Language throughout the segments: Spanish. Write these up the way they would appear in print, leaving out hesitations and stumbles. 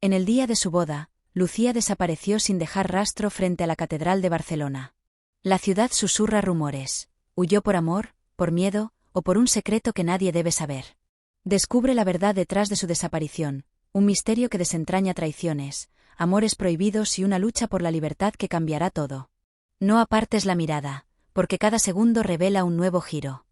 En el día de su boda, Lucía desapareció sin dejar rastro frente a la Catedral de Barcelona. La ciudad susurra rumores. Huyó por amor, por miedo, o por un secreto que nadie debe saber. Descubre la verdad detrás de su desaparición, un misterio que desentraña traiciones, amores prohibidos y una lucha por la libertad que cambiará todo. No apartes la mirada, porque cada segundo revela un nuevo giro.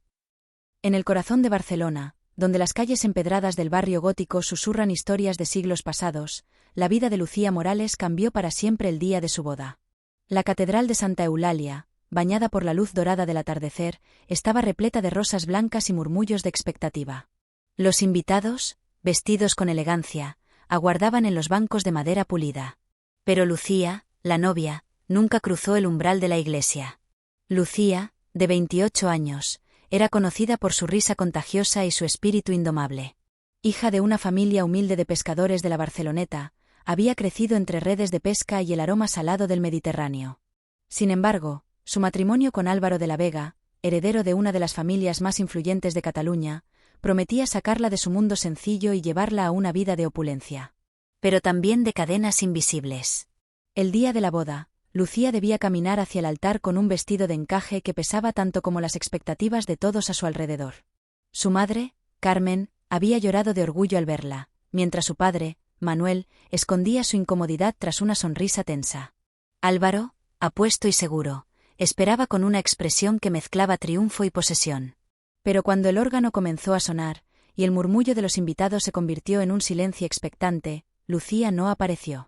En el corazón de Barcelona, donde las calles empedradas del barrio gótico susurran historias de siglos pasados, la vida de Lucía Morales cambió para siempre el día de su boda. La Catedral de Santa Eulalia, bañada por la luz dorada del atardecer, estaba repleta de rosas blancas y murmullos de expectativa. Los invitados, vestidos con elegancia, aguardaban en los bancos de madera pulida. Pero Lucía, la novia, nunca cruzó el umbral de la iglesia. Lucía, de 28 años, era conocida por su risa contagiosa y su espíritu indomable. Hija de una familia humilde de pescadores de la Barceloneta, había crecido entre redes de pesca y el aroma salado del Mediterráneo. Sin embargo, su matrimonio con Álvaro de la Vega, heredero de una de las familias más influyentes de Cataluña, prometía sacarla de su mundo sencillo y llevarla a una vida de opulencia. Pero también de cadenas invisibles. El día de la boda, Lucía debía caminar hacia el altar con un vestido de encaje que pesaba tanto como las expectativas de todos a su alrededor. Su madre, Carmen, había llorado de orgullo al verla, mientras su padre, Manuel, escondía su incomodidad tras una sonrisa tensa. Álvaro, apuesto y seguro, esperaba con una expresión que mezclaba triunfo y posesión. Pero cuando el órgano comenzó a sonar, y el murmullo de los invitados se convirtió en un silencio expectante, Lucía no apareció.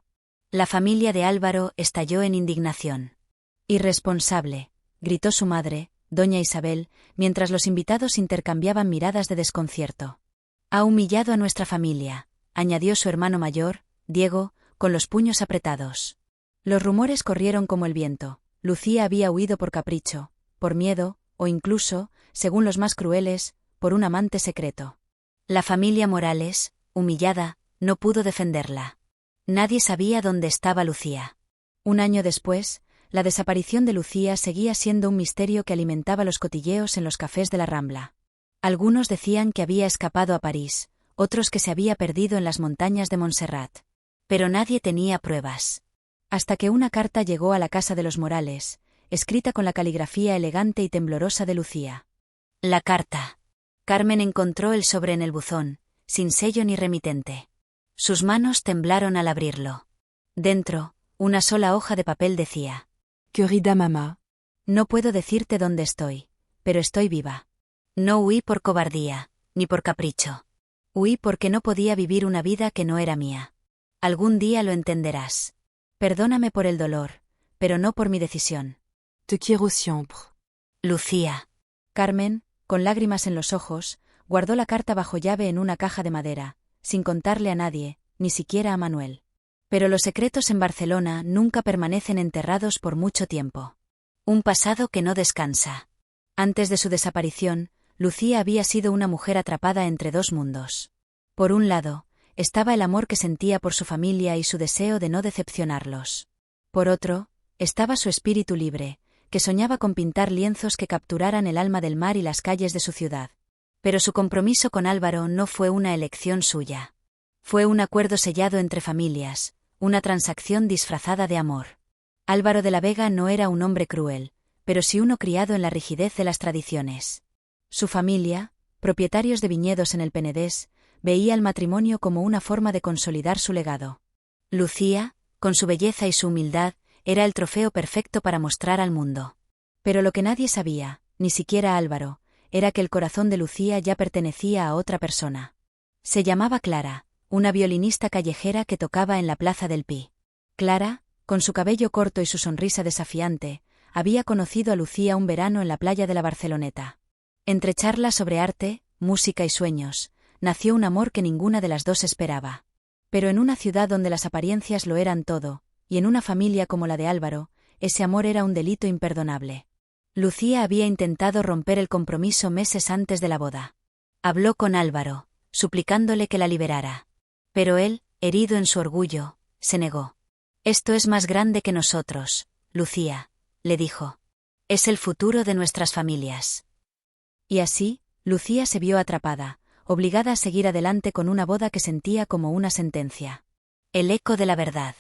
La familia de Álvaro estalló en indignación. «Irresponsable», gritó su madre, doña Isabel, mientras los invitados intercambiaban miradas de desconcierto. «Ha humillado a nuestra familia», añadió su hermano mayor, Diego, con los puños apretados. Los rumores corrieron como el viento. Lucía había huido por capricho, por miedo, o incluso, según los más crueles, por un amante secreto. La familia Morales, humillada, no pudo defenderla. Nadie sabía dónde estaba Lucía. Un año después, la desaparición de Lucía seguía siendo un misterio que alimentaba los cotilleos en los cafés de la Rambla. Algunos decían que había escapado a París, otros que se había perdido en las montañas de Montserrat. Pero nadie tenía pruebas. Hasta que una carta llegó a la casa de los Morales, escrita con la caligrafía elegante y temblorosa de Lucía. La carta. Carmen encontró el sobre en el buzón, sin sello ni remitente. Sus manos temblaron al abrirlo. Dentro, una sola hoja de papel decía: «Querida mamá, no puedo decirte dónde estoy, pero estoy viva. No huí por cobardía, ni por capricho. Huí porque no podía vivir una vida que no era mía. Algún día lo entenderás. Perdóname por el dolor, pero no por mi decisión. Te quiero siempre. Lucía». Carmen, con lágrimas en los ojos, guardó la carta bajo llave en una caja de madera, sin contarle a nadie, ni siquiera a Manuel. Pero los secretos en Barcelona nunca permanecen enterrados por mucho tiempo. Un pasado que no descansa. Antes de su desaparición, Lucía había sido una mujer atrapada entre dos mundos. Por un lado, estaba el amor que sentía por su familia y su deseo de no decepcionarlos. Por otro, estaba su espíritu libre, que soñaba con pintar lienzos que capturaran el alma del mar y las calles de su ciudad. Pero su compromiso con Álvaro no fue una elección suya. Fue un acuerdo sellado entre familias, una transacción disfrazada de amor. Álvaro de la Vega no era un hombre cruel, pero sí uno criado en la rigidez de las tradiciones. Su familia, propietarios de viñedos en el Penedés, veía el matrimonio como una forma de consolidar su legado. Lucía, con su belleza y su humildad, era el trofeo perfecto para mostrar al mundo. Pero lo que nadie sabía, ni siquiera Álvaro, era que el corazón de Lucía ya pertenecía a otra persona. Se llamaba Clara, una violinista callejera que tocaba en la Plaza del Pi. Clara, con su cabello corto y su sonrisa desafiante, había conocido a Lucía un verano en la playa de la Barceloneta. Entre charlas sobre arte, música y sueños, nació un amor que ninguna de las dos esperaba. Pero en una ciudad donde las apariencias lo eran todo, y en una familia como la de Álvaro, ese amor era un delito imperdonable. Lucía había intentado romper el compromiso meses antes de la boda. Habló con Álvaro, suplicándole que la liberara. Pero él, herido en su orgullo, se negó. «Esto es más grande que nosotros, Lucía», le dijo. «Es el futuro de nuestras familias». Y así, Lucía se vio atrapada, obligada a seguir adelante con una boda que sentía como una sentencia. El eco de la verdad.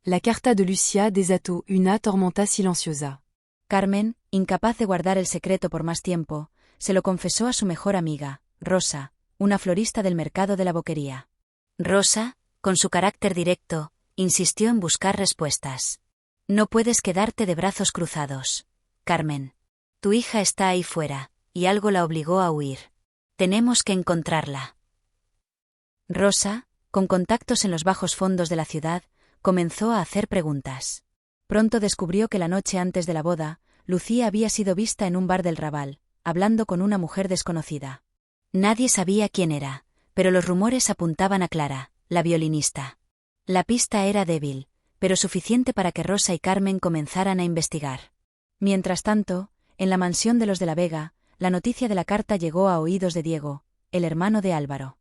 La carta de Lucia desató una tormenta silenciosa. Carmen, incapaz de guardar el secreto por más tiempo, se lo confesó a su mejor amiga, Rosa, una florista del mercado de la Boquería. Rosa, con su carácter directo, insistió en buscar respuestas. No puedes quedarte de brazos cruzados, Carmen. Tu hija está ahí fuera, y algo la obligó a huir. Tenemos que encontrarla. Rosa, con contactos en los bajos fondos de la ciudad, comenzó a hacer preguntas. Pronto descubrió que la noche antes de la boda, Lucía había sido vista en un bar del Raval, hablando con una mujer desconocida. Nadie sabía quién era, pero los rumores apuntaban a Clara, la violinista. La pista era débil, pero suficiente para que Rosa y Carmen comenzaran a investigar. Mientras tanto, en la mansión de los de la Vega, la noticia de la carta llegó a oídos de Diego, el hermano de Álvaro.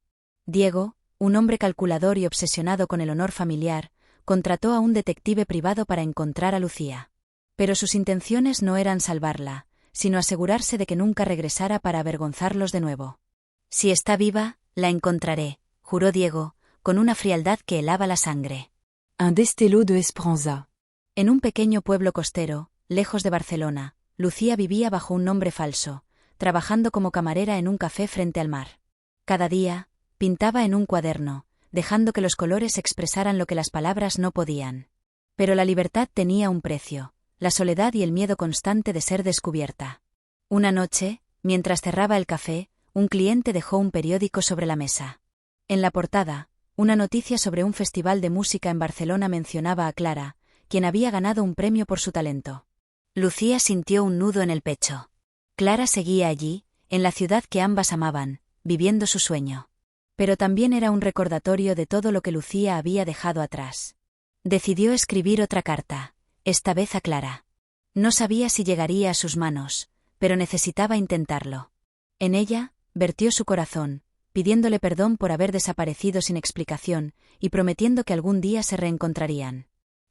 Diego, un hombre calculador y obsesionado con el honor familiar, contrató a un detective privado para encontrar a Lucía. Pero sus intenciones no eran salvarla, sino asegurarse de que nunca regresara para avergonzarlos de nuevo. Si está viva, la encontraré, juró Diego, con una frialdad que helaba la sangre. Un destello de esperanza. En un pequeño pueblo costero, lejos de Barcelona, Lucía vivía bajo un nombre falso, trabajando como camarera en un café frente al mar. Cada día, pintaba en un cuaderno, dejando que los colores expresaran lo que las palabras no podían. Pero la libertad tenía un precio, la soledad y el miedo constante de ser descubierta. Una noche, mientras cerraba el café, un cliente dejó un periódico sobre la mesa. En la portada, una noticia sobre un festival de música en Barcelona mencionaba a Clara, quien había ganado un premio por su talento. Lucía sintió un nudo en el pecho. Clara seguía allí, en la ciudad que ambas amaban, viviendo su sueño. Pero también era un recordatorio de todo lo que Lucía había dejado atrás. Decidió escribir otra carta, esta vez a Clara. No sabía si llegaría a sus manos, pero necesitaba intentarlo. En ella, vertió su corazón, pidiéndole perdón por haber desaparecido sin explicación, y prometiendo que algún día se reencontrarían.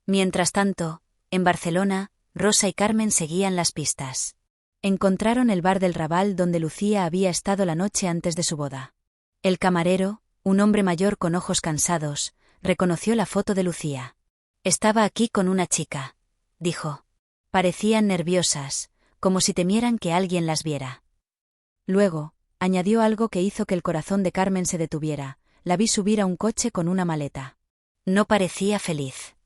Mientras tanto, en Barcelona, Rosa y Carmen seguían las pistas. Encontraron el bar del Raval donde Lucía había estado la noche antes de su boda. El camarero, un hombre mayor con ojos cansados, reconoció la foto de Lucía. Estaba aquí con una chica, dijo. Parecían nerviosas, como si temieran que alguien las viera. Luego, añadió algo que hizo que el corazón de Carmen se detuviera: la vi subir a un coche con una maleta. No parecía feliz.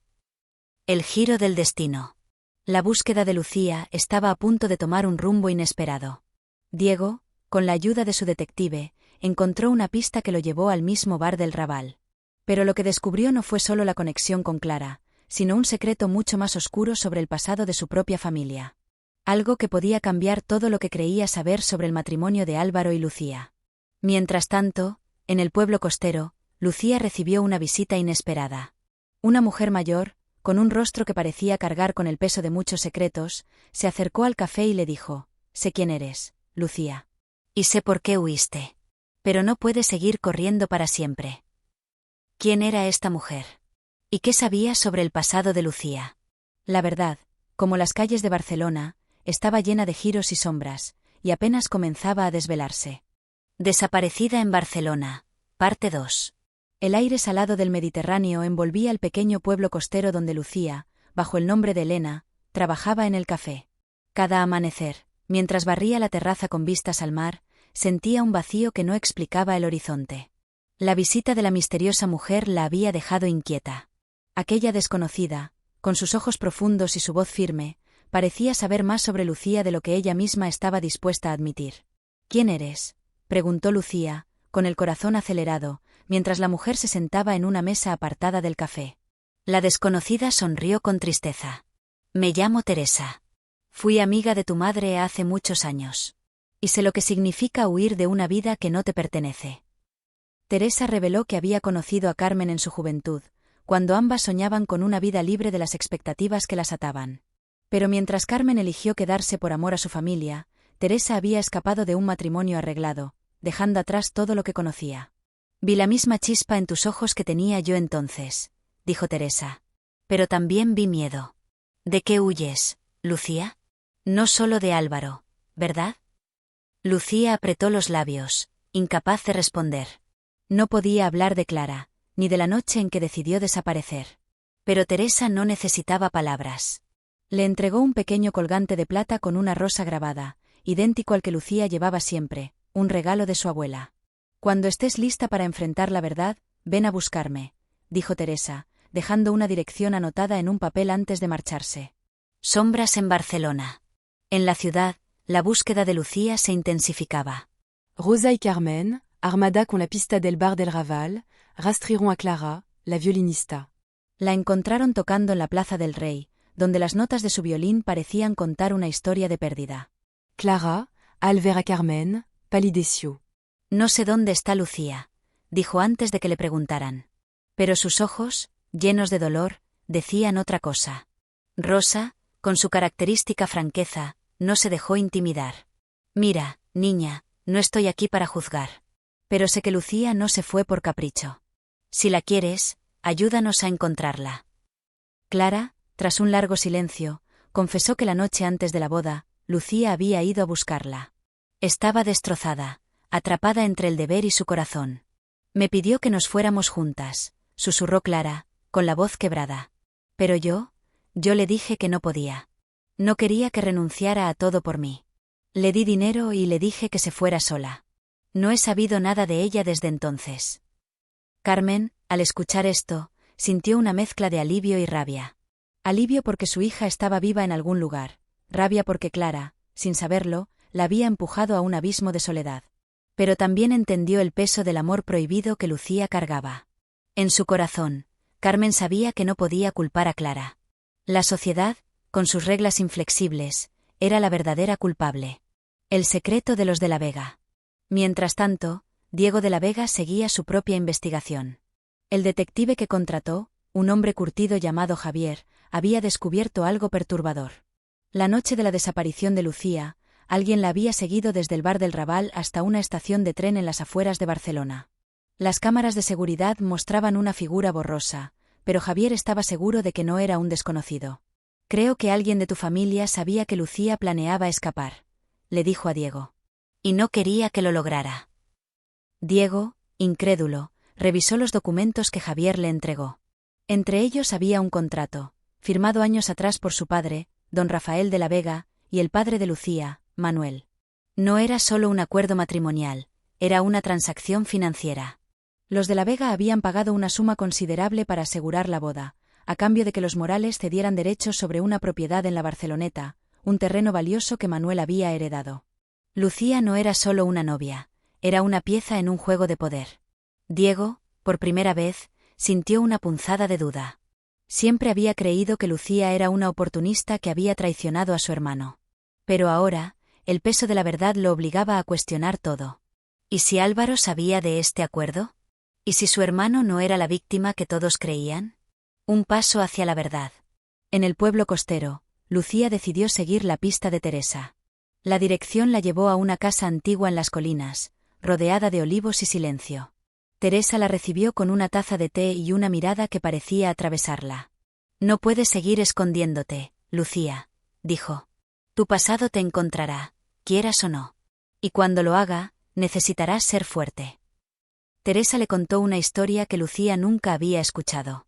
El giro del destino. La búsqueda de Lucía estaba a punto de tomar un rumbo inesperado. Diego, con la ayuda de su detective, encontró una pista que lo llevó al mismo bar del Raval. Pero lo que descubrió no fue solo la conexión con Clara, sino un secreto mucho más oscuro sobre el pasado de su propia familia. Algo que podía cambiar todo lo que creía saber sobre el matrimonio de Álvaro y Lucía. Mientras tanto, en el pueblo costero, Lucía recibió una visita inesperada. Una mujer mayor, con un rostro que parecía cargar con el peso de muchos secretos, se acercó al café y le dijo: «Sé quién eres, Lucía. Y sé por qué huiste. Pero no puedes seguir corriendo para siempre». ¿Quién era esta mujer? ¿Y qué sabía sobre el pasado de Lucía? La verdad, como las calles de Barcelona, estaba llena de giros y sombras, y apenas comenzaba a desvelarse. Desaparecida en Barcelona, parte 2. El aire salado del Mediterráneo envolvía el pequeño pueblo costero donde Lucía, bajo el nombre de Elena, trabajaba en el café. Cada amanecer, mientras barría la terraza con vistas al mar, sentía un vacío que no explicaba el horizonte. La visita de la misteriosa mujer la había dejado inquieta. Aquella desconocida, con sus ojos profundos y su voz firme, parecía saber más sobre Lucía de lo que ella misma estaba dispuesta a admitir. «¿Quién eres?», preguntó Lucía, con el corazón acelerado, mientras la mujer se sentaba en una mesa apartada del café. La desconocida sonrió con tristeza. «Me llamo Teresa. Fui amiga de tu madre hace muchos años. Y sé lo que significa huir de una vida que no te pertenece». Teresa reveló que había conocido a Carmen en su juventud, cuando ambas soñaban con una vida libre de las expectativas que las ataban. Pero mientras Carmen eligió quedarse por amor a su familia, Teresa había escapado de un matrimonio arreglado, dejando atrás todo lo que conocía. «Vi la misma chispa en tus ojos que tenía yo entonces», dijo Teresa. «Pero también vi miedo». «¿De qué huyes, Lucía? No solo de Álvaro, ¿verdad?». Lucía apretó los labios, incapaz de responder. No podía hablar de Clara, ni de la noche en que decidió desaparecer. Pero Teresa no necesitaba palabras. Le entregó un pequeño colgante de plata con una rosa grabada, idéntico al que Lucía llevaba siempre, un regalo de su abuela. «Cuando estés lista para enfrentar la verdad, ven a buscarme», dijo Teresa, dejando una dirección anotada en un papel antes de marcharse. Sombras en Barcelona. En la ciudad, la búsqueda de Lucía se intensificaba. Rosa y Carmen, armada con la pista del bar del Raval, rastriront a Clara, la violinista. La encontraron tocando en la Plaza del Rey, donde las notas de su violín parecían contar una historia de pérdida. Clara, al ver a Carmen, palideció. «No sé dónde está Lucía», dijo antes de que le preguntaran. Pero sus ojos, llenos de dolor, decían otra cosa. Rosa, con su característica franqueza, no se dejó intimidar. «Mira, niña, no estoy aquí para juzgar. Pero sé que Lucía no se fue por capricho. Si la quieres, ayúdanos a encontrarla». Clara, tras un largo silencio, confesó que la noche antes de la boda, Lucía había ido a buscarla. Estaba destrozada, atrapada entre el deber y su corazón. «Me pidió que nos fuéramos juntas», susurró Clara, con la voz quebrada. «Pero yo le dije que no podía. No quería que renunciara a todo por mí. Le di dinero y le dije que se fuera sola. No he sabido nada de ella desde entonces». Carmen, al escuchar esto, sintió una mezcla de alivio y rabia. Alivio porque su hija estaba viva en algún lugar, rabia porque Clara, sin saberlo, la había empujado a un abismo de soledad. Pero también entendió el peso del amor prohibido que Lucía cargaba. En su corazón, Carmen sabía que no podía culpar a Clara. La sociedad, con sus reglas inflexibles, era la verdadera culpable. El secreto de los de la Vega. Mientras tanto, Diego de la Vega seguía su propia investigación. El detective que contrató, un hombre curtido llamado Javier, había descubierto algo perturbador. La noche de la desaparición de Lucía, alguien la había seguido desde el bar del Raval hasta una estación de tren en las afueras de Barcelona. Las cámaras de seguridad mostraban una figura borrosa, pero Javier estaba seguro de que no era un desconocido. «Creo que alguien de tu familia sabía que Lucía planeaba escapar», le dijo a Diego. «Y no quería que lo lograra». Diego, incrédulo, revisó los documentos que Javier le entregó. Entre ellos había un contrato, firmado años atrás por su padre, don Rafael de la Vega, y el padre de Lucía, Manuel. No era solo un acuerdo matrimonial, era una transacción financiera. Los de la Vega habían pagado una suma considerable para asegurar la boda, a cambio de que los Morales cedieran derechos sobre una propiedad en la Barceloneta, un terreno valioso que Manuel había heredado. Lucía no era solo una novia, era una pieza en un juego de poder. Diego, por primera vez, sintió una punzada de duda. Siempre había creído que Lucía era una oportunista que había traicionado a su hermano. Pero ahora, el peso de la verdad lo obligaba a cuestionar todo. ¿Y si Álvaro sabía de este acuerdo? ¿Y si su hermano no era la víctima que todos creían? Un paso hacia la verdad. En el pueblo costero, Lucía decidió seguir la pista de Teresa. La dirección la llevó a una casa antigua en las colinas, rodeada de olivos y silencio. Teresa la recibió con una taza de té y una mirada que parecía atravesarla. «No puedes seguir escondiéndote, Lucía», dijo. «Tu pasado te encontrará, quieras o no. Y cuando lo haga, necesitarás ser fuerte». Teresa le contó una historia que Lucía nunca había escuchado.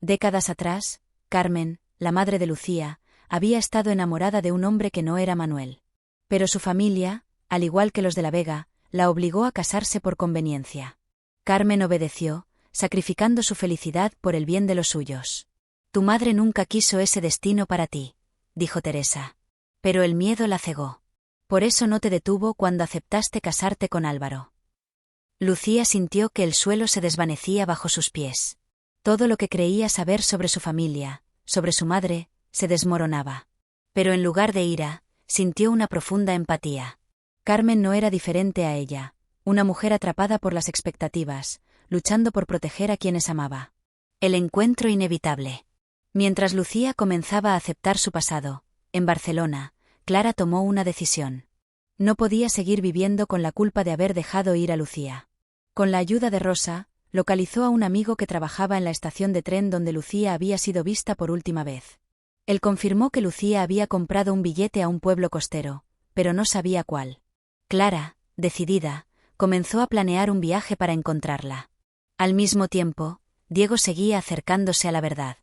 Décadas atrás, Carmen, la madre de Lucía, había estado enamorada de un hombre que no era Manuel. Pero su familia, al igual que los de la Vega, la obligó a casarse por conveniencia. Carmen obedeció, sacrificando su felicidad por el bien de los suyos. «Tu madre nunca quiso ese destino para ti», dijo Teresa. «Pero el miedo la cegó. Por eso no te detuvo cuando aceptaste casarte con Álvaro». Lucía sintió que el suelo se desvanecía bajo sus pies. Todo lo que creía saber sobre su familia, sobre su madre, se desmoronaba. Pero en lugar de ira, sintió una profunda empatía. Carmen no era diferente a ella, una mujer atrapada por las expectativas, luchando por proteger a quienes amaba. El encuentro inevitable. Mientras Lucía comenzaba a aceptar su pasado, en Barcelona, Clara tomó una decisión. No podía seguir viviendo con la culpa de haber dejado ir a Lucía. Con la ayuda de Rosa, localizó a un amigo que trabajaba en la estación de tren donde Lucía había sido vista por última vez. Él confirmó que Lucía había comprado un billete a un pueblo costero, pero no sabía cuál. Clara, decidida, comenzó a planear un viaje para encontrarla. Al mismo tiempo, Diego seguía acercándose a la verdad.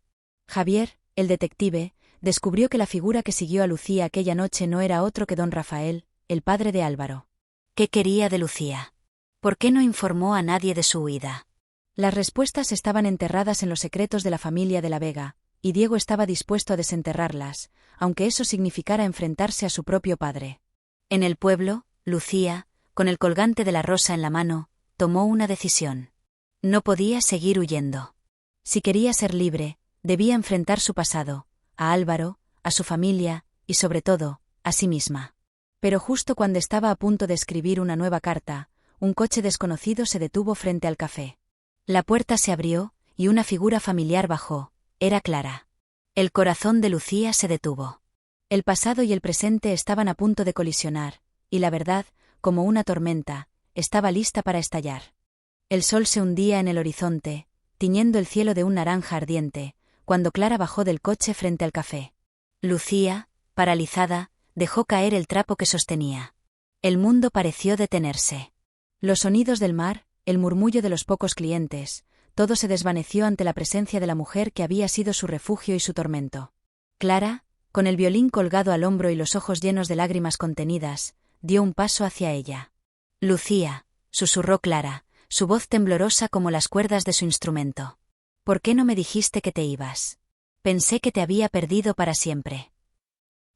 Javier, el detective, descubrió que la figura que siguió a Lucía aquella noche no era otro que don Rafael, el padre de Álvaro. ¿Qué quería de Lucía? ¿Por qué no informó a nadie de su huida? Las respuestas estaban enterradas en los secretos de la familia de la Vega, y Diego estaba dispuesto a desenterrarlas, aunque eso significara enfrentarse a su propio padre. En el pueblo, Lucía, con el colgante de la rosa en la mano, tomó una decisión. No podía seguir huyendo. Si quería ser libre, debía enfrentar su pasado, a Álvaro, a su familia, y sobre todo, a sí misma. Pero justo cuando estaba a punto de escribir una nueva carta, un coche desconocido se detuvo frente al café. La puerta se abrió, y una figura familiar bajó. Era Clara. El corazón de Lucía se detuvo. El pasado y el presente estaban a punto de colisionar, y la verdad, como una tormenta, estaba lista para estallar. El sol se hundía en el horizonte, tiñendo el cielo de un naranja ardiente, cuando Clara bajó del coche frente al café. Lucía, paralizada, dejó caer el trapo que sostenía. El mundo pareció detenerse. Los sonidos del mar, el murmullo de los pocos clientes, todo se desvaneció ante la presencia de la mujer que había sido su refugio y su tormento. Clara, con el violín colgado al hombro y los ojos llenos de lágrimas contenidas, dio un paso hacia ella. «Lucía», susurró Clara, su voz temblorosa como las cuerdas de su instrumento. «¿Por qué no me dijiste que te ibas? Pensé que te había perdido para siempre».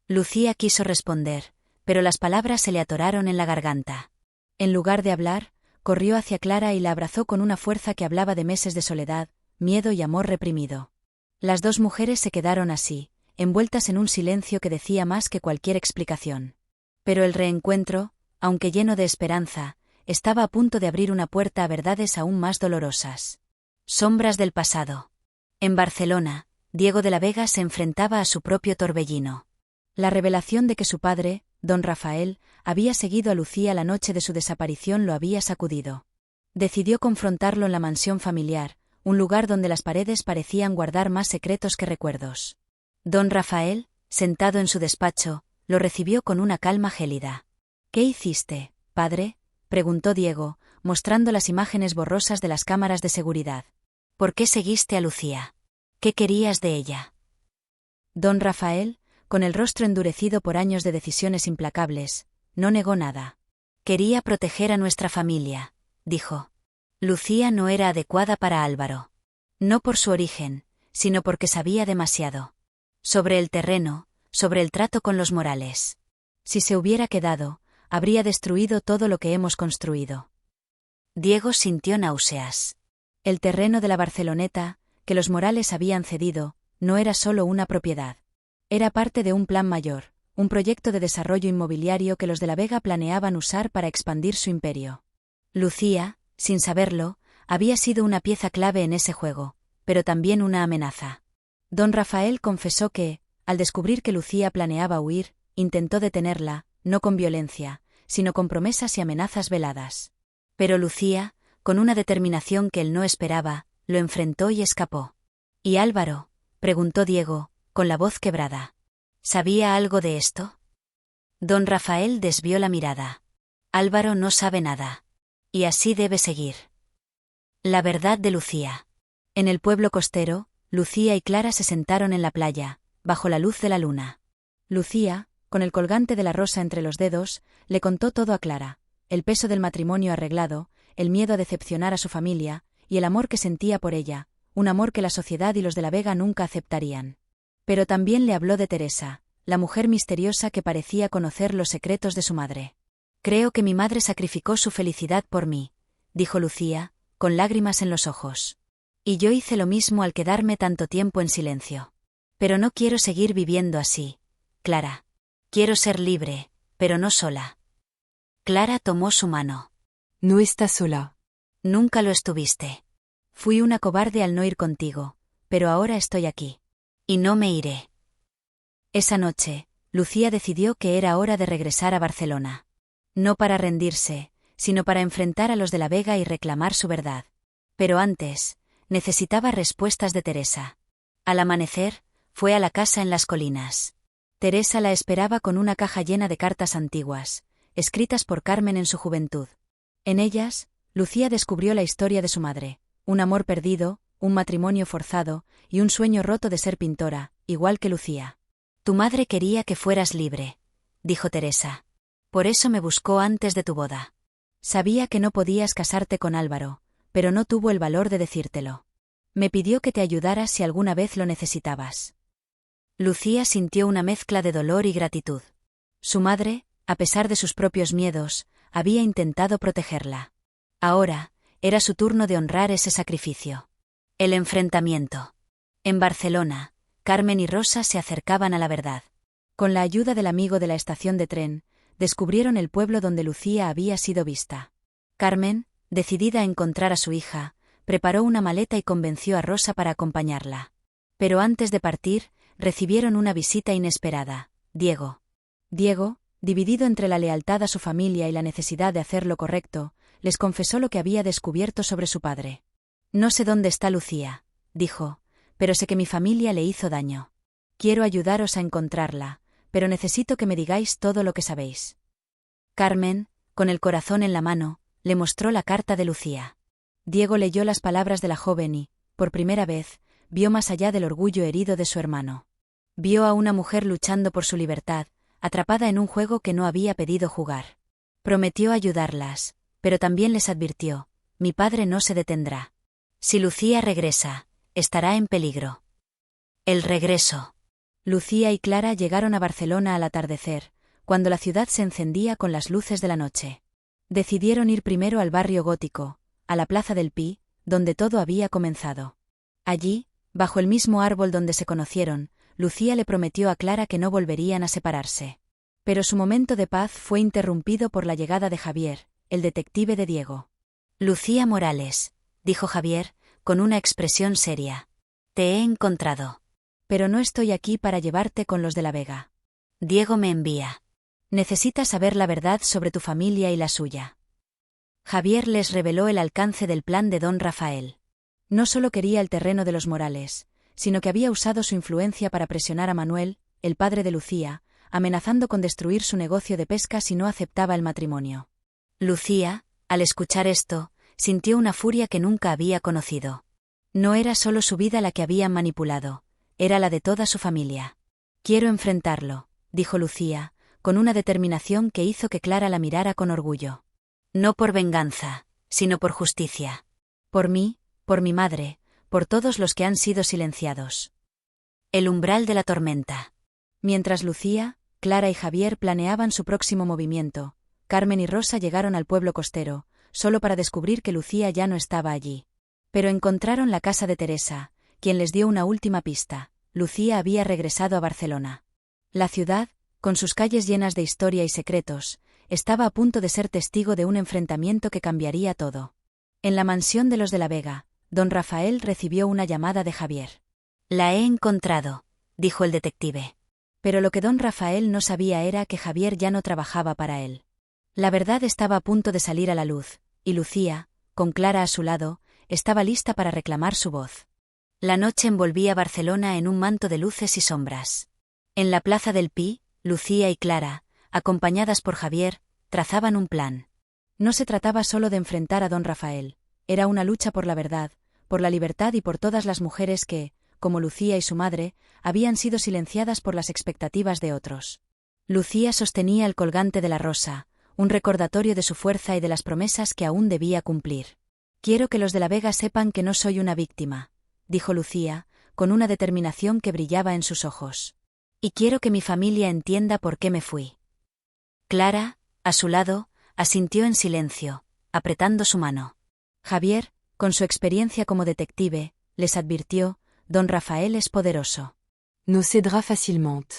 Lucía quiso responder, pero las palabras se le atoraron en la garganta. En lugar de hablar, corrió hacia Clara y la abrazó con una fuerza que hablaba de meses de soledad, miedo y amor reprimido. Las dos mujeres se quedaron así, envueltas en un silencio que decía más que cualquier explicación. Pero el reencuentro, aunque lleno de esperanza, estaba a punto de abrir una puerta a verdades aún más dolorosas. Sombras del pasado. En Barcelona, Diego de la Vega se enfrentaba a su propio torbellino. La revelación de que su padre, don Rafael, había seguido a Lucía la noche de su desaparición lo había sacudido. Decidió confrontarlo en la mansión familiar, un lugar donde las paredes parecían guardar más secretos que recuerdos. Don Rafael, sentado en su despacho, lo recibió con una calma gélida. «¿Qué hiciste, padre?», preguntó Diego, mostrando las imágenes borrosas de las cámaras de seguridad. «¿Por qué seguiste a Lucía? ¿Qué querías de ella?». Don Rafael, con el rostro endurecido por años de decisiones implacables, no negó nada. «Quería proteger a nuestra familia», dijo. «Lucía no era adecuada para Álvaro. No por su origen, sino porque sabía demasiado. Sobre el terreno, sobre el trato con los Morales. Si se hubiera quedado, habría destruido todo lo que hemos construido». Diego sintió náuseas. El terreno de la Barceloneta, que los Morales habían cedido, no era solo una propiedad. Era parte de un plan mayor, un proyecto de desarrollo inmobiliario que los de la Vega planeaban usar para expandir su imperio. Lucía, sin saberlo, había sido una pieza clave en ese juego, pero también una amenaza. Don Rafael confesó que, al descubrir que Lucía planeaba huir, intentó detenerla, no con violencia, sino con promesas y amenazas veladas. Pero Lucía, con una determinación que él no esperaba, lo enfrentó y escapó. «¿Y Álvaro?», preguntó Diego, con la voz quebrada. «¿Sabía algo de esto?». Don Rafael desvió la mirada. «Álvaro no sabe nada. Y así debe seguir». La verdad de Lucía. En el pueblo costero, Lucía y Clara se sentaron en la playa, bajo la luz de la luna. Lucía, con el colgante de la rosa entre los dedos, le contó todo a Clara: el peso del matrimonio arreglado, el miedo a decepcionar a su familia, y el amor que sentía por ella, un amor que la sociedad y los de la Vega nunca aceptarían. Pero también le habló de Teresa, la mujer misteriosa que parecía conocer los secretos de su madre. «Creo que mi madre sacrificó su felicidad por mí», dijo Lucía, con lágrimas en los ojos. «Y yo hice lo mismo al quedarme tanto tiempo en silencio. Pero no quiero seguir viviendo así, Clara. Quiero ser libre, pero no sola». Clara tomó su mano. «No estás sola». «Nunca lo estuviste. Fui una cobarde al no ir contigo, pero ahora estoy aquí. Y no me iré». Esa noche, Lucía decidió que era hora de regresar a Barcelona. No para rendirse, sino para enfrentar a los de la Vega y reclamar su verdad. Pero antes, necesitaba respuestas de Teresa. Al amanecer, fue a la casa en las colinas. Teresa la esperaba con una caja llena de cartas antiguas, escritas por Carmen en su juventud. En ellas, Lucía descubrió la historia de su madre, un amor perdido, un matrimonio forzado y un sueño roto de ser pintora, igual que Lucía. Tu madre quería que fueras libre, dijo Teresa. Por eso me buscó antes de tu boda. Sabía que no podías casarte con Álvaro, pero no tuvo el valor de decírtelo. Me pidió que te ayudara si alguna vez lo necesitabas. Lucía sintió una mezcla de dolor y gratitud. Su madre, a pesar de sus propios miedos, había intentado protegerla. Ahora, era su turno de honrar ese sacrificio. El enfrentamiento. En Barcelona, Carmen y Rosa se acercaban a la verdad. Con la ayuda del amigo de la estación de tren, descubrieron el pueblo donde Lucía había sido vista. Carmen, decidida a encontrar a su hija, preparó una maleta y convenció a Rosa para acompañarla. Pero antes de partir, recibieron una visita inesperada: Diego. Diego, dividido entre la lealtad a su familia y la necesidad de hacer lo correcto, les confesó lo que había descubierto sobre su padre. No sé dónde está Lucía, dijo, pero sé que mi familia le hizo daño. Quiero ayudaros a encontrarla, pero necesito que me digáis todo lo que sabéis. Carmen, con el corazón en la mano, le mostró la carta de Lucía. Diego leyó las palabras de la joven y, por primera vez, vio más allá del orgullo herido de su hermano. Vio a una mujer luchando por su libertad, atrapada en un juego que no había pedido jugar. Prometió ayudarlas, pero también les advirtió: mi padre no se detendrá. Si Lucía regresa, estará en peligro. El regreso. Lucía y Clara llegaron a Barcelona al atardecer, cuando la ciudad se encendía con las luces de la noche. Decidieron ir primero al barrio gótico, a la Plaza del Pi, donde todo había comenzado. Allí, bajo el mismo árbol donde se conocieron, Lucía le prometió a Clara que no volverían a separarse. Pero su momento de paz fue interrumpido por la llegada de Javier, el detective de Diego. Lucía Morales, dijo Javier, con una expresión seria. Te he encontrado. Pero no estoy aquí para llevarte con los de la Vega. Diego me envía. Necesita saber la verdad sobre tu familia y la suya. Javier les reveló el alcance del plan de don Rafael. No solo quería el terreno de los Morales, sino que había usado su influencia para presionar a Manuel, el padre de Lucía, amenazando con destruir su negocio de pesca si no aceptaba el matrimonio. Lucía, al escuchar esto, sintió una furia que nunca había conocido. No era solo su vida la que habían manipulado, era la de toda su familia. Quiero enfrentarlo, dijo Lucía, con una determinación que hizo que Clara la mirara con orgullo. No por venganza, sino por justicia. Por mí, por mi madre, por todos los que han sido silenciados. El umbral de la tormenta. Mientras Lucía, Clara y Javier planeaban su próximo movimiento, Carmen y Rosa llegaron al pueblo costero, solo para descubrir que Lucía ya no estaba allí. Pero encontraron la casa de Teresa, quien les dio una última pista: Lucía había regresado a Barcelona. La ciudad, con sus calles llenas de historia y secretos, estaba a punto de ser testigo de un enfrentamiento que cambiaría todo. En la mansión de los de la Vega, don Rafael recibió una llamada de Javier. La he encontrado, dijo el detective. Pero lo que don Rafael no sabía era que Javier ya no trabajaba para él. La verdad estaba a punto de salir a la luz, y Lucía, con Clara a su lado, estaba lista para reclamar su voz. La noche envolvía Barcelona en un manto de luces y sombras. En la Plaza del Pi, Lucía y Clara, acompañadas por Javier, trazaban un plan. No se trataba solo de enfrentar a don Rafael, era una lucha por la verdad, por la libertad y por todas las mujeres que, como Lucía y su madre, habían sido silenciadas por las expectativas de otros. Lucía sostenía el colgante de la rosa, un recordatorio de su fuerza y de las promesas que aún debía cumplir. Quiero que los de la Vega sepan que no soy una víctima, dijo Lucía, con una determinación que brillaba en sus ojos. Y quiero que mi familia entienda por qué me fui. Clara, a su lado, asintió en silencio, apretando su mano. Javier, con su experiencia como detective, les advirtió: don Rafael es poderoso. Nous cédera facilement.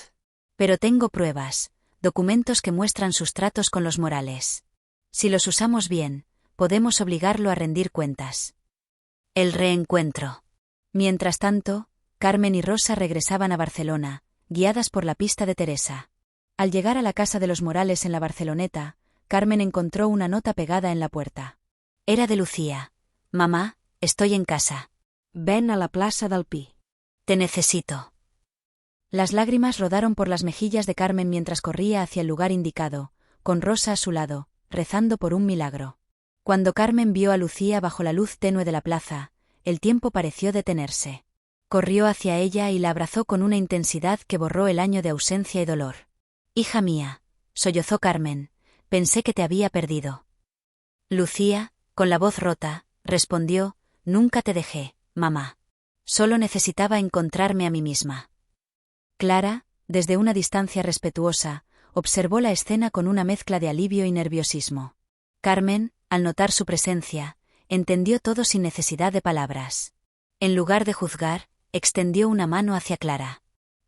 Pero tengo pruebas, documentos que muestran sus tratos con los Morales. Si los usamos bien, podemos obligarlo a rendir cuentas. El reencuentro. Mientras tanto, Carmen y Rosa regresaban a Barcelona, guiadas por la pista de Teresa. Al llegar a la casa de los Morales en la Barceloneta, Carmen encontró una nota pegada en la puerta. Era de Lucía. Mamá, estoy en casa. Ven a la Plaza del Pi. Te necesito. Las lágrimas rodaron por las mejillas de Carmen mientras corría hacia el lugar indicado, con Rosa a su lado, rezando por un milagro. Cuando Carmen vio a Lucía bajo la luz tenue de la plaza, el tiempo pareció detenerse. Corrió hacia ella y la abrazó con una intensidad que borró el año de ausencia y dolor. «Hija mía», sollozó Carmen, «pensé que te había perdido». Lucía, con la voz rota, respondió: «Nunca te dejé, mamá. Solo necesitaba encontrarme a mí misma». Clara, desde una distancia respetuosa, observó la escena con una mezcla de alivio y nerviosismo. Carmen, al notar su presencia, entendió todo sin necesidad de palabras. En lugar de juzgar, extendió una mano hacia Clara.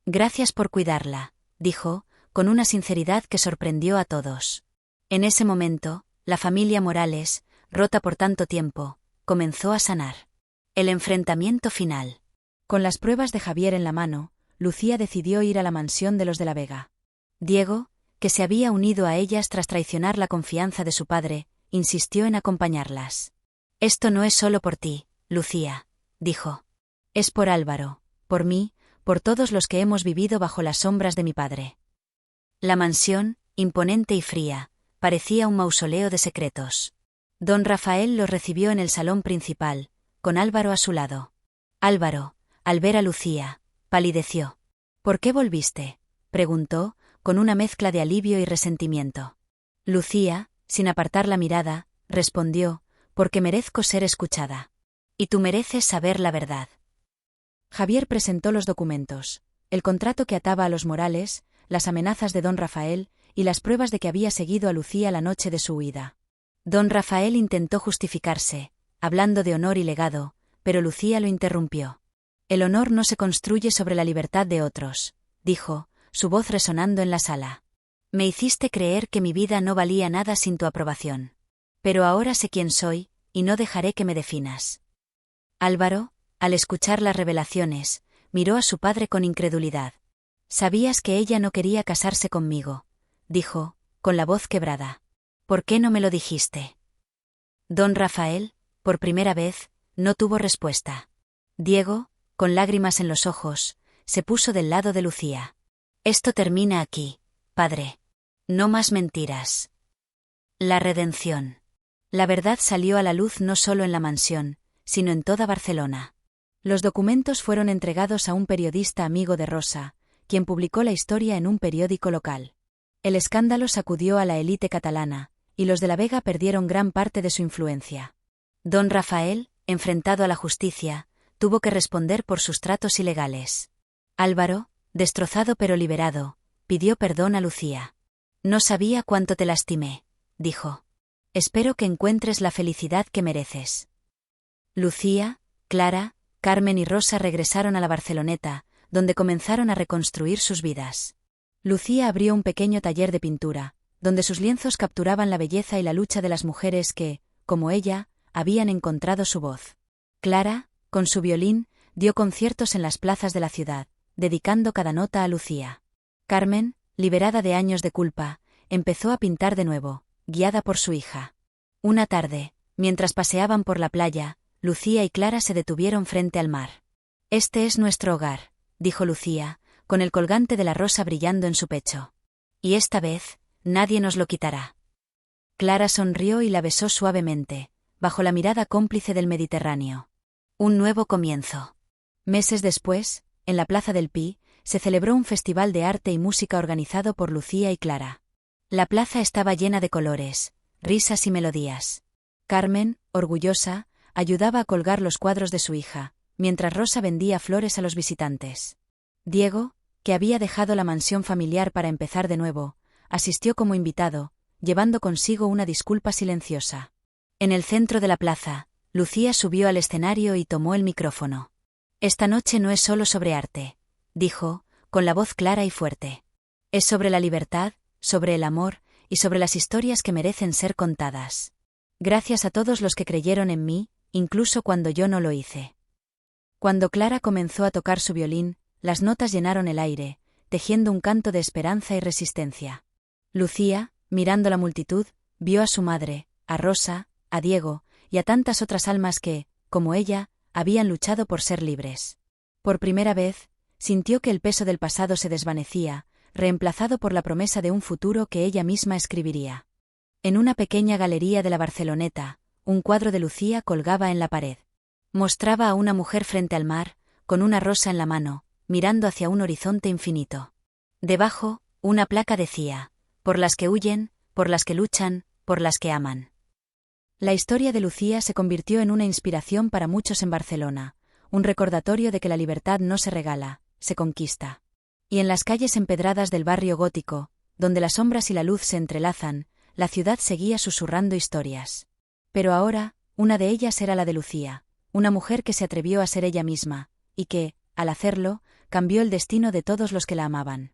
«Gracias por cuidarla», dijo, con una sinceridad que sorprendió a todos. En ese momento, la familia Morales, rota por tanto tiempo, comenzó a sanar. El enfrentamiento final. Con las pruebas de Javier en la mano, Lucía decidió ir a la mansión de los de la Vega. Diego, que se había unido a ellas tras traicionar la confianza de su padre, insistió en acompañarlas. «Esto no es solo por ti, Lucía», dijo. «Es por Álvaro, por mí, por todos los que hemos vivido bajo las sombras de mi padre». La mansión, imponente y fría, parecía un mausoleo de secretos. Don Rafael los recibió en el salón principal, con Álvaro a su lado. Álvaro, al ver a Lucía, palideció. «¿Por qué volviste?», preguntó, con una mezcla de alivio y resentimiento. Lucía, sin apartar la mirada, respondió: «Porque merezco ser escuchada. Y tú mereces saber la verdad». Javier presentó los documentos, el contrato que ataba a los Morales, las amenazas de don Rafael y las pruebas de que había seguido a Lucía la noche de su huida. Don Rafael intentó justificarse, hablando de honor y legado, pero Lucía lo interrumpió. «El honor no se construye sobre la libertad de otros», dijo, su voz resonando en la sala. «Me hiciste creer que mi vida no valía nada sin tu aprobación. Pero ahora sé quién soy, y no dejaré que me definas». Álvaro, al escuchar las revelaciones, miró a su padre con incredulidad. «Sabías que ella no quería casarse conmigo», dijo, con la voz quebrada. «¿Por qué no me lo dijiste?». Don Rafael, por primera vez, no tuvo respuesta. Diego, con lágrimas en los ojos, se puso del lado de Lucía. «Esto termina aquí, padre. No más mentiras». La redención. La verdad salió a la luz no solo en la mansión, sino en toda Barcelona. Los documentos fueron entregados a un periodista amigo de Rosa, quien publicó la historia en un periódico local. El escándalo sacudió a la élite catalana, y los de la Vega perdieron gran parte de su influencia. Don Rafael, enfrentado a la justicia, tuvo que responder por sus tratos ilegales. Álvaro, destrozado pero liberado, pidió perdón a Lucía. «No sabía cuánto te lastimé», dijo. «Espero que encuentres la felicidad que mereces». Lucía, Clara, Carmen y Rosa regresaron a la Barceloneta, donde comenzaron a reconstruir sus vidas. Lucía abrió un pequeño taller de pintura, donde sus lienzos capturaban la belleza y la lucha de las mujeres que, como ella, habían encontrado su voz. Clara, con su violín, dio conciertos en las plazas de la ciudad, dedicando cada nota a Lucía. Carmen, liberada de años de culpa, empezó a pintar de nuevo, guiada por su hija. Una tarde, mientras paseaban por la playa, Lucía y Clara se detuvieron frente al mar. «Este es nuestro hogar», dijo Lucía, con el colgante de la rosa brillando en su pecho. «Y esta vez, nadie nos lo quitará». Clara sonrió y la besó suavemente, bajo la mirada cómplice del Mediterráneo. Un nuevo comienzo. Meses después, en la Plaza del Pi, se celebró un festival de arte y música organizado por Lucía y Clara. La plaza estaba llena de colores, risas y melodías. Carmen, orgullosa, ayudaba a colgar los cuadros de su hija, mientras Rosa vendía flores a los visitantes. Diego, que había dejado la mansión familiar para empezar de nuevo, asistió como invitado, llevando consigo una disculpa silenciosa. En el centro de la plaza, Lucía subió al escenario y tomó el micrófono. «Esta noche no es solo sobre arte», dijo, con la voz clara y fuerte. «Es sobre la libertad, sobre el amor, y sobre las historias que merecen ser contadas. Gracias a todos los que creyeron en mí, incluso cuando yo no lo hice». Cuando Clara comenzó a tocar su violín, las notas llenaron el aire, tejiendo un canto de esperanza y resistencia. Lucía, mirando la multitud, vio a su madre, a Rosa, a Diego, y a tantas otras almas que, como ella, habían luchado por ser libres. Por primera vez, sintió que el peso del pasado se desvanecía, reemplazado por la promesa de un futuro que ella misma escribiría. En una pequeña galería de la Barceloneta, un cuadro de Lucía colgaba en la pared. Mostraba a una mujer frente al mar, con una rosa en la mano, mirando hacia un horizonte infinito. Debajo, una placa decía: por las que huyen, por las que luchan, por las que aman. La historia de Lucía se convirtió en una inspiración para muchos en Barcelona, un recordatorio de que la libertad no se regala, se conquista. Y en las calles empedradas del barrio gótico, donde las sombras y la luz se entrelazan, la ciudad seguía susurrando historias. Pero ahora, una de ellas era la de Lucía, una mujer que se atrevió a ser ella misma, y que, al hacerlo, cambió el destino de todos los que la amaban.